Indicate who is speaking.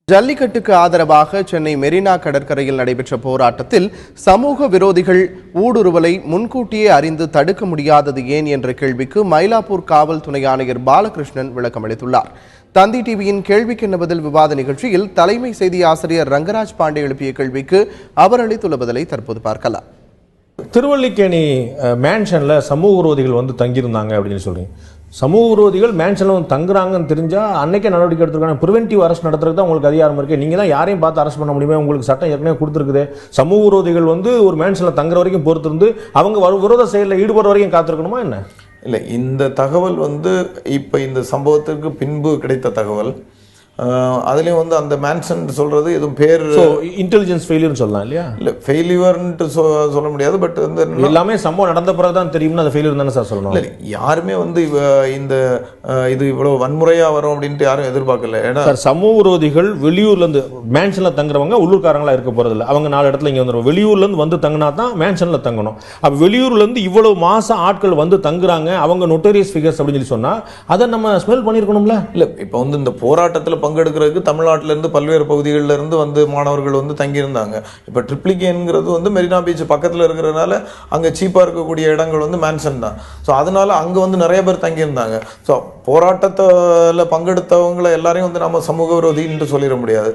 Speaker 1: ஜல்லிக்கட்டுக்கு ஆதரவாக சென்னை மெரினா கடற்கரையில் நடைபெற்ற போராட்டத்தில் சமூக விரோதிகள் ஊடுருவலை முன்கூட்டியே அறிந்து தடுக்க முடியாதது ஏன் என்ற கேள்விக்கு மயிலாப்பூர் காவல் துணை ஆணையர் பாலகிருஷ்ணன் விளக்கமளித்துள்ளார். தந்தி டிவியின் கேள்விக்கு என்ன பதில் விவாத நிகழ்ச்சியில் தலைமை செய்தி ஆசிரியர் ரங்கராஜ் பாண்டே எழுப்பிய கேள்விக்கு அவர் அளித்துள்ள பதிலை தற்போது பார்க்கலாம்.
Speaker 2: திருவல்லிக்கேணி மேன்ஷன்ல சமூக விரோதிகள் வந்து தங்கியிருந்தாங்க அப்படின்னு சொல்றீங்க. சமூக விரோதிகள் மேன்ஷன்ல வந்து தங்குறாங்கன்னு தெரிஞ்சா அன்னைக்கே நடவடிக்கை எடுத்துருக்காங்க. ப்ரிவென்டிவ் அரெஸ்ட் நடத்துறதுக்கு தான் உங்களுக்கு அதிகாரம் இருக்கு. நீங்க தான் யாரையும் பார்த்து அரெஸ்ட் பண்ண முடியுமா? உங்களுக்கு சட்டம் ஏற்கனவே கொடுத்துருக்குது. சமூக விரோதிகள் வந்து ஒரு மேன்ஷன்ல தங்குற வரைக்கும் பொறுத்திருந்து அவங்க விரோத செயலில் ஈடுபடுற வரைக்கும் காத்திருக்கணுமா என்ன?
Speaker 3: இல்லை, இந்த தகவல் வந்து இப்போ இந்த சம்பவத்திற்கு பின்பு கிடைத்த தகவல். அதுலேயும் வந்து அந்த மேன்ஷன் சொல்றது எதுவும் பேர்
Speaker 2: இன்டெலிஜென்ஸ் ஃபெயிலியர்னு சொல்லலாம் இல்லையா?
Speaker 3: இல்லை, ஃபெயிலியர்ன்ட்டு சொல்ல முடியாது. பட் வந்து
Speaker 2: எல்லாமே சம்பவம் நடந்த பிறகு தான் தெரியும்னு அந்த ஃபெயிலியர் தானே சார் சொல்லணும்.
Speaker 3: இல்லை, யாருமே வந்து இந்த இது இவ்வளோ வன்முறையாக வரும் அப்படின்ட்டு யாரும் எதிர்பார்க்கல. ஏன்னா
Speaker 2: சார், சமூக விரோதிகள் வெளியூர்லேருந்து மேன்ஷனில் தங்குறவங்க உள்ளூர்காரங்களா இருக்க போகிறதில்ல. அவங்க 4 இடத்துல இங்கே வந்துடும். வெளியூர்லேருந்து வந்து தங்கினா தான் மேன்ஷனில் தங்கணும். அப்போ வெளியூர்லேருந்து இவ்வளவு மாதம் ஆட்கள் வந்து தங்குறாங்க, அவங்க நொட்டோரியஸ் ஃபிகர்ஸ் அப்படின்னு சொல்லி சொன்னால் அதை நம்ம ஸ்மெல் பண்ணியிருக்கணும்ல.
Speaker 3: இல்லை, இப்போ வந்து இந்த போராட்டத்தில் பங்கெடுக்கிறதுக்கு தமிழ்நாட்டிலேருந்து பல்வேறு பகுதிகளில் இருந்து வந்து மாணவர்கள் வந்து தங்கியிருந்தாங்க. இப்போ ட்ரிப்ளிகேன்ங்கிறது வந்து மெரினா பீச் பக்கத்தில் இருக்கிறதுனால அங்கே சீப்பாக இருக்கக்கூடிய இடங்கள் வந்து மேன்ஷன் தான். ஸோ அதனால அங்கே வந்து நிறைய பேர் தங்கியிருந்தாங்க. ஸோ போராட்டத்தில் பங்கெடுத்தவங்களை எல்லாரையும் வந்து நம்ம சமூக விரோதின்னு சொல்லிட முடியாது.